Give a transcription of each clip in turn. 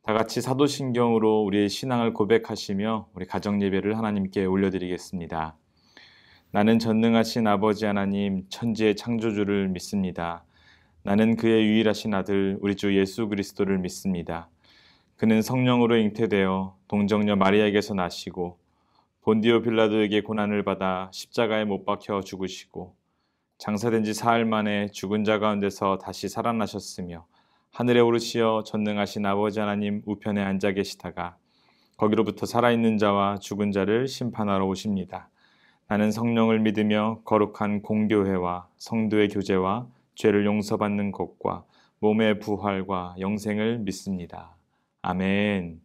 다 같이 사도신경으로 우리의 신앙을 고백하시며 우리 가정 예배를 하나님께 올려드리겠습니다. 나는 전능하신 아버지 하나님 천지의 창조주를 믿습니다. 나는 그의 유일하신 아들 우리 주 예수 그리스도를 믿습니다. 그는 성령으로 잉태되어 동정녀 마리아에게서 나시고 본디오 빌라도에게 고난을 받아 십자가에 못 박혀 죽으시고 장사된 지 사흘 만에 죽은 자 가운데서 다시 살아나셨으며 하늘에 오르시어 전능하신 아버지 하나님 우편에 앉아 계시다가 거기로부터 살아있는 자와 죽은 자를 심판하러 오십니다. 나는 성령을 믿으며 거룩한 공교회와 성도의 교제와 죄를 용서받는 것과 몸의 부활과 영생을 믿습니다. 아멘.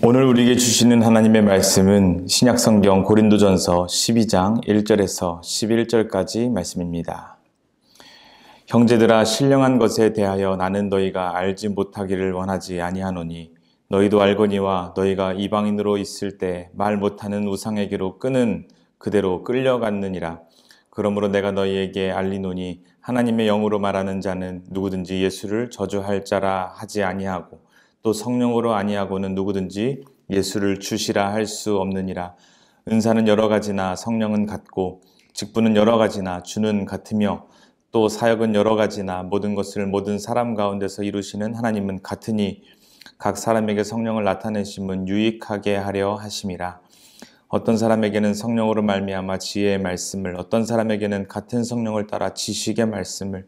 오늘 우리에게 주시는 하나님의 말씀은 신약성경 고린도전서 12장 1절에서 11절까지 말씀입니다. 형제들아 신령한 것에 대하여 나는 너희가 알지 못하기를 원하지 아니하노니 너희도 알거니와 너희가 이방인으로 있을 때 말 못하는 우상에게로 끄는 그대로 끌려갔느니라. 그러므로 내가 너희에게 알리노니 하나님의 영으로 말하는 자는 누구든지 예수를 저주할 자라 하지 아니하고 또 성령으로 아니하고는 누구든지 예수를 주시라 할 수 없느니라. 은사는 여러 가지나 성령은 같고 직분은 여러 가지나 주는 같으며 또 사역은 여러 가지나 모든 것을 모든 사람 가운데서 이루시는 하나님은 같으니 각 사람에게 성령을 나타내심은 유익하게 하려 하심이라. 어떤 사람에게는 성령으로 말미암아 지혜의 말씀을, 어떤 사람에게는 같은 성령을 따라 지식의 말씀을,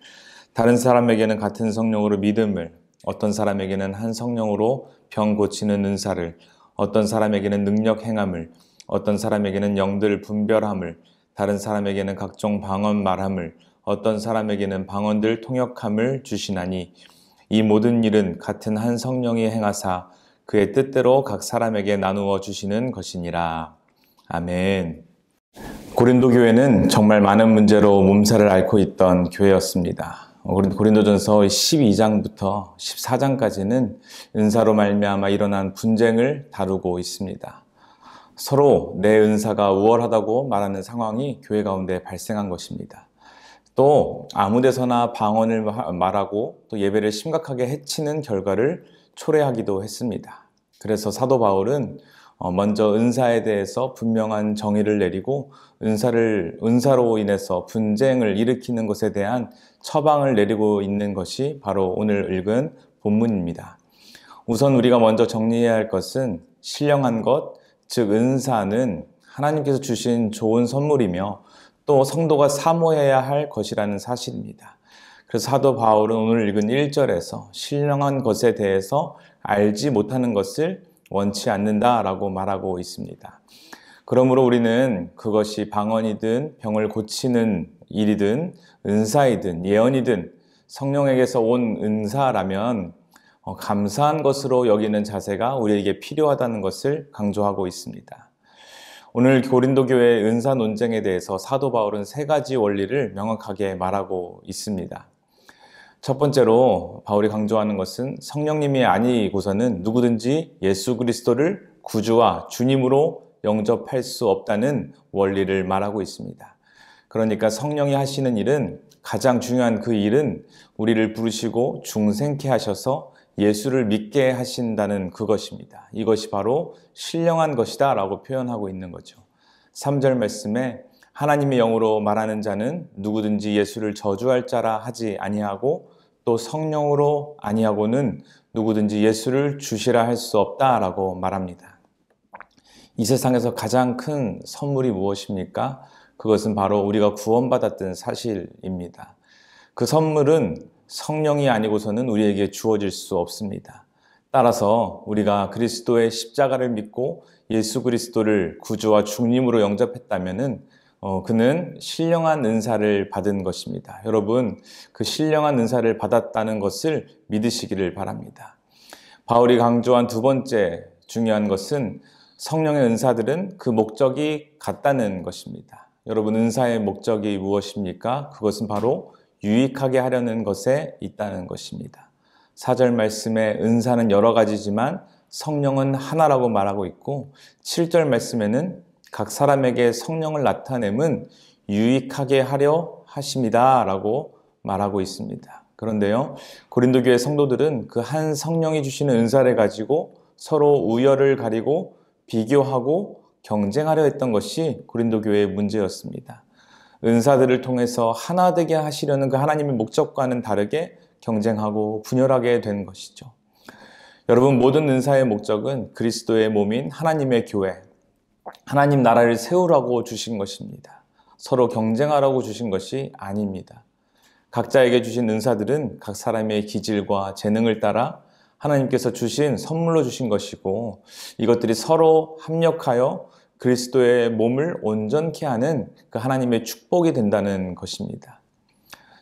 다른 사람에게는 같은 성령으로 믿음을, 어떤 사람에게는 한 성령으로 병 고치는 은사를, 어떤 사람에게는 능력 행함을, 어떤 사람에게는 영들 분별함을, 다른 사람에게는 각종 방언 말함을, 어떤 사람에게는 방언들 통역함을 주시나니 이 모든 일은 같은 한 성령이 행하사 그의 뜻대로 각 사람에게 나누어 주시는 것이니라. 아멘. 고린도 교회는 정말 많은 문제로 몸살을 앓고 있던 교회였습니다. 고린도전서 12장부터 14장까지는 은사로 말미암아 일어난 분쟁을 다루고 있습니다. 서로 내 은사가 우월하다고 말하는 상황이 교회 가운데 발생한 것입니다. 또 아무 데서나 방언을 말하고 또 예배를 심각하게 해치는 결과를 초래하기도 했습니다. 그래서 사도 바울은 먼저 은사에 대해서 분명한 정의를 내리고 은사로 인해서 분쟁을 일으키는 것에 대한 처방을 내리고 있는 것이 바로 오늘 읽은 본문입니다. 우선 우리가 먼저 정리해야 할 것은 신령한 것, 즉 은사는 하나님께서 주신 좋은 선물이며 또 성도가 사모해야 할 것이라는 사실입니다. 그래서 사도 바울은 오늘 읽은 1절에서 신령한 것에 대해서 알지 못하는 것을 원치 않는다라고 말하고 있습니다. 그러므로 우리는 그것이 방언이든 병을 고치는 일이든 은사이든 예언이든 성령에게서 온 은사라면 감사한 것으로 여기는 자세가 우리에게 필요하다는 것을 강조하고 있습니다. 오늘 고린도 교회의 은사 논쟁에 대해서 사도 바울은 세 가지 원리를 명확하게 말하고 있습니다. 첫 번째로 바울이 강조하는 것은 성령님이 아니고서는 누구든지 예수 그리스도를 구주와 주님으로 영접할 수 없다는 원리를 말하고 있습니다. 그러니까 성령이 하시는 일은, 가장 중요한 그 일은 우리를 부르시고 중생케 하셔서 예수를 믿게 하신다는 그것입니다. 이것이 바로 신령한 것이다 라고 표현하고 있는 거죠. 3절 말씀에 하나님의 영으로 말하는 자는 누구든지 예수를 저주할 자라 하지 아니하고 또 성령으로 아니하고는 누구든지 예수를 주시라 할 수 없다라고 말합니다. 이 세상에서 가장 큰 선물이 무엇입니까? 그것은 바로 우리가 구원받았던 사실입니다. 그 선물은 성령이 아니고서는 우리에게 주어질 수 없습니다. 따라서 우리가 그리스도의 십자가를 믿고 예수 그리스도를 구주와 주님으로 영접했다면은 그는 신령한 은사를 받은 것입니다. 여러분, 그 신령한 은사를 받았다는 것을 믿으시기를 바랍니다. 바울이 강조한 두 번째 중요한 것은 성령의 은사들은 그 목적이 같다는 것입니다. 여러분, 은사의 목적이 무엇입니까? 그것은 바로 유익하게 하려는 것에 있다는 것입니다. 4절 말씀에 은사는 여러 가지지만 성령은 하나라고 말하고 있고 7절 말씀에는 각 사람에게 성령을 나타냄은 유익하게 하려 하심이다 라고 말하고 있습니다. 그런데요, 고린도 교회 성도들은 그 한 성령이 주시는 은사를 가지고 서로 우열을 가리고 비교하고 경쟁하려 했던 것이 고린도 교회의 문제였습니다. 은사들을 통해서 하나 되게 하시려는 그 하나님의 목적과는 다르게 경쟁하고 분열하게 된 것이죠. 여러분, 모든 은사의 목적은 그리스도의 몸인 하나님의 교회, 하나님 나라를 세우라고 주신 것입니다. 서로 경쟁하라고 주신 것이 아닙니다. 각자에게 주신 은사들은 각 사람의 기질과 재능을 따라 하나님께서 주신 선물로 주신 것이고 이것들이 서로 합력하여 그리스도의 몸을 온전케 하는 그 하나님의 축복이 된다는 것입니다.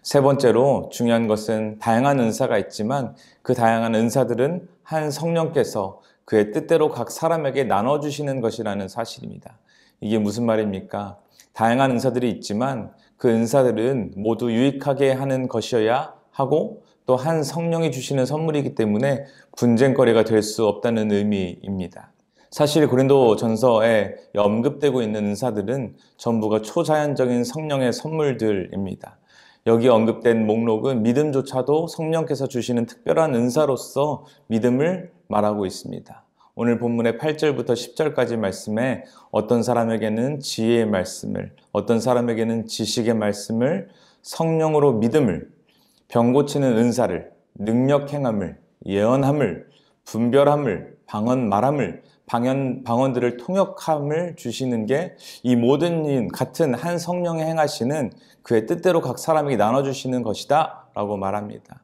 세 번째로 중요한 것은 다양한 은사가 있지만 그 다양한 은사들은 한 성령께서 그의 뜻대로 각 사람에게 나눠주시는 것이라는 사실입니다. 이게 무슨 말입니까? 다양한 은사들이 있지만 그 은사들은 모두 유익하게 하는 것이어야 하고 또 한 성령이 주시는 선물이기 때문에 분쟁거리가 될 수 없다는 의미입니다. 사실 고린도 전서에 언급되고 있는 은사들은 전부가 초자연적인 성령의 선물들입니다. 여기 언급된 목록은 믿음조차도 성령께서 주시는 특별한 은사로서 믿음을 말하고 있습니다. 오늘 본문의 8절부터 10절까지 말씀에 어떤 사람에게는 지혜의 말씀을, 어떤 사람에게는 지식의 말씀을, 성령으로 믿음을, 병 고치는 은사를, 능력 행함을, 예언함을, 분별함을, 방언 말함을, 방언들을 통역함을 주시는 게 이 모든 일 같은 한 성령이 행하시는 그의 뜻대로 각 사람에게 나눠주시는 것이다 라고 말합니다.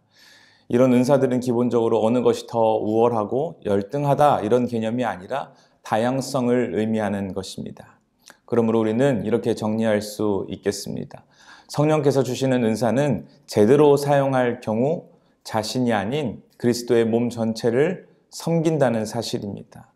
이런 은사들은 기본적으로 어느 것이 더 우월하고 열등하다 이런 개념이 아니라 다양성을 의미하는 것입니다. 그러므로 우리는 이렇게 정리할 수 있겠습니다. 성령께서 주시는 은사는 제대로 사용할 경우 자신이 아닌 그리스도의 몸 전체를 섬긴다는 사실입니다.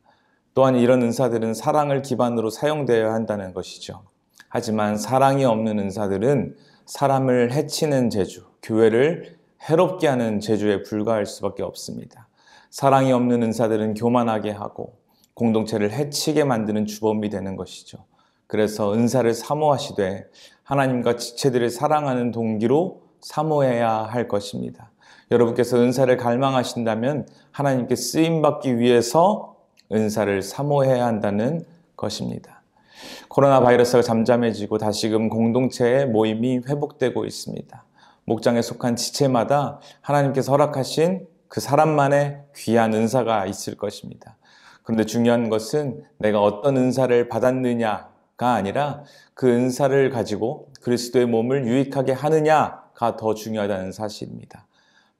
또한 이런 은사들은 사랑을 기반으로 사용되어야 한다는 것이죠. 하지만 사랑이 없는 은사들은 사람을 해치는 재주, 교회를 해롭게 하는 재주에 불과할 수밖에 없습니다. 사랑이 없는 은사들은 교만하게 하고 공동체를 해치게 만드는 주범이 되는 것이죠. 그래서 은사를 사모하시되 하나님과 지체들을 사랑하는 동기로 사모해야 할 것입니다. 여러분께서 은사를 갈망하신다면 하나님께 쓰임받기 위해서 은사를 사모해야 한다는 것입니다. 코로나 바이러스가 잠잠해지고 다시금 공동체의 모임이 회복되고 있습니다. 목장에 속한 지체마다 하나님께서 허락하신 그 사람만의 귀한 은사가 있을 것입니다. 그런데 중요한 것은 내가 어떤 은사를 받았느냐 아니라 그 은사를 가지고 그리스도의 몸을 유익하게 하느냐가 더 중요하다는 사실입니다.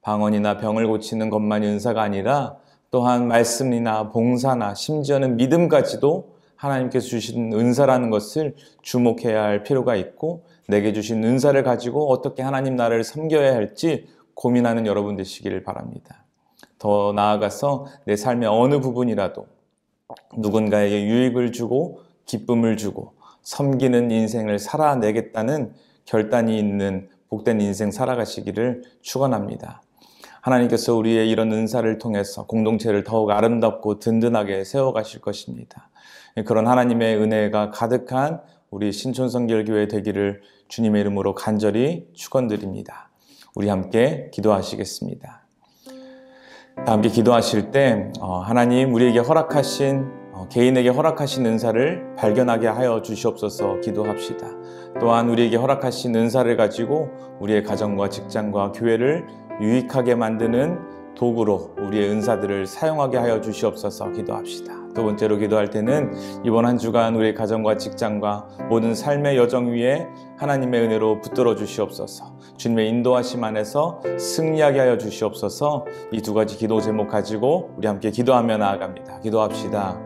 방언이나 병을 고치는 것만이 은사가 아니라 또한 말씀이나 봉사나 심지어는 믿음까지도 하나님께서 주신 은사라는 것을 주목해야 할 필요가 있고, 내게 주신 은사를 가지고 어떻게 하나님 나라를 섬겨야 할지 고민하는 여러분 되시기를 바랍니다. 더 나아가서 내 삶의 어느 부분이라도 누군가에게 유익을 주고 기쁨을 주고 섬기는 인생을 살아내겠다는 결단이 있는 복된 인생 살아가시기를 축원합니다. 하나님께서 우리의 이런 은사를 통해서 공동체를 더욱 아름답고 든든하게 세워가실 것입니다. 그런 하나님의 은혜가 가득한 우리 신촌성결교회 되기를 주님의 이름으로 간절히 축원드립니다. 우리 함께 기도하시겠습니다. 함께 기도하실 때 하나님 우리에게 개인에게 허락하신 은사를 발견하게 하여 주시옵소서 기도합시다. 또한 우리에게 허락하신 은사를 가지고 우리의 가정과 직장과 교회를 유익하게 만드는 도구로 우리의 은사들을 사용하게 하여 주시옵소서 기도합시다. 두 번째로 기도할 때는 이번 한 주간 우리의 가정과 직장과 모든 삶의 여정 위에 하나님의 은혜로 붙들어 주시옵소서, 주님의 인도하심 안에서 승리하게 하여 주시옵소서. 이 두 가지 기도 제목 가지고 우리 함께 기도하며 나아갑니다. 기도합시다.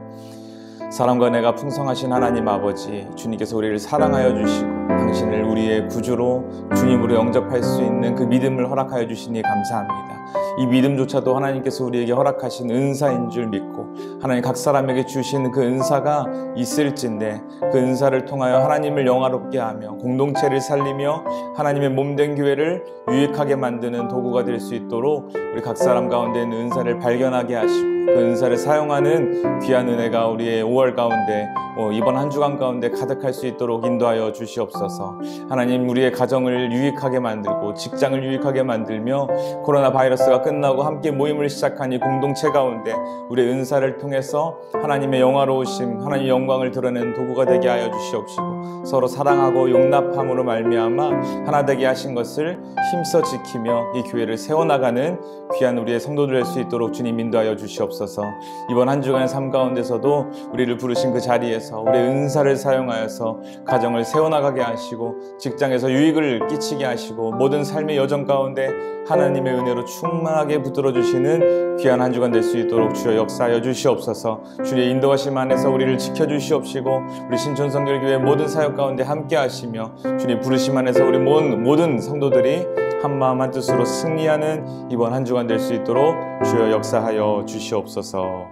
사랑과 은혜가 풍성하신 하나님 아버지, 주님께서 우리를 사랑하여 주시고 당신을 우리의 구주로 주님으로 영접할 수 있는 그 믿음을 허락하여 주시니 감사합니다. 이 믿음조차도 하나님께서 우리에게 허락하신 은사인 줄 믿고 하나님 각 사람에게 주신 그 은사가 있을진데 그 은사를 통하여 하나님을 영화롭게 하며 공동체를 살리며 하나님의 몸된 교회를 유익하게 만드는 도구가 될 수 있도록 우리 각 사람 가운데 있는 은사를 발견하게 하시고 그 은사를 사용하는 귀한 은혜가 우리의 5월 가운데 이번 한 주간 가운데 가득할 수 있도록 인도하여 주시옵소서. 하나님 우리의 가정을 유익하게 만들고 직장을 유익하게 만들며 코로나 바이러스가 끝나고 함께 모임을 시작한 이 공동체 가운데 우리의 은사를 통해서 하나님의 영화로우심, 하나님의 영광을 드러내는 도구가 되게 하여 주시옵시고 서로 사랑하고 용납함으로 말미암아 하나 되게 하신 것을 힘써 지키며 이 교회를 세워나가는 귀한 우리의 성도들 될 수 있도록 주님 인도하여 주시옵소서. 이번 한 주간의 삶 가운데서도 우리를 부르신 그 자리에서 우리의 은사를 사용하여서 가정을 세워나가게 하시고 직장에서 유익을 끼치게 하시고 모든 삶의 여정 가운데 하나님의 은혜로 충만하게 붙들어 주시는 귀한 한 주간 될 수 있도록 주여 역사하여 주시옵소서. 주의 인도하심 안에서 우리를 지켜주시옵시고 우리 신촌성결교회 모든 사역 가운데 함께 하시며 주님 부르심 안에서 우리 모든 성도들이 한마음 한뜻으로 승리하는 이번 한 주간 될 수 있도록 주여 역사하여 주시옵소서.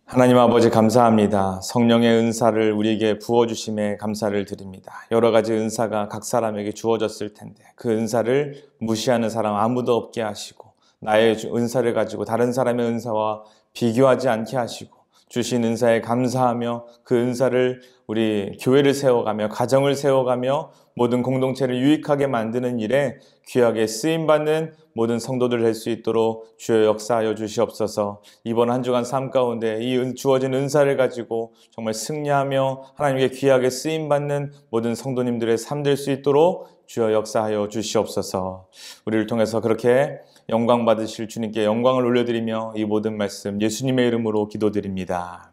하나님 아버지 감사합니다. 성령의 은사를 우리에게 부어주심에 감사를 드립니다. 여러 가지 은사가 각 사람에게 주어졌을 텐데 그 은사를 무시하는 사람 아무도 없게 하시고 나의 은사를 가지고 다른 사람의 은사와 비교하지 않게 하시고 주신 은사에 감사하며 그 은사를 우리 교회를 세워가며 가정을 세워가며 모든 공동체를 유익하게 만드는 일에 귀하게 쓰임받는 모든 성도들 될 수 있도록 주여 역사하여 주시옵소서. 이번 한 주간 삶 가운데 이 주어진 은사를 가지고 정말 승리하며 하나님께 귀하게 쓰임받는 모든 성도님들의 삶 될 수 있도록 주여 역사하여 주시옵소서. 우리를 통해서 그렇게 영광 받으실 주님께 영광을 올려드리며 이 모든 말씀 예수님의 이름으로 기도드립니다.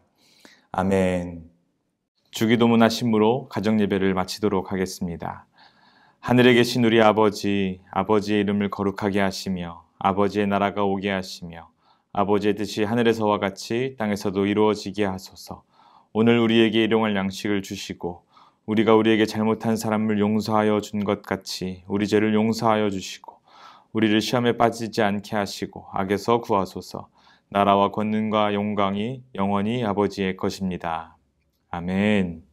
아멘. 주기도문 하심으로 가정예배를 마치도록 하겠습니다. 하늘에 계신 우리 아버지, 아버지의 이름을 거룩하게 하시며 아버지의 나라가 오게 하시며 아버지의 뜻이 하늘에서와 같이 땅에서도 이루어지게 하소서. 오늘 우리에게 일용할 양식을 주시고 우리가 우리에게 잘못한 사람을 용서하여 준 것 같이 우리 죄를 용서하여 주시고 우리를 시험에 빠지지 않게 하시고 악에서 구하소서. 나라와 권능과 영광이 영원히 아버지의 것입니다. 아멘.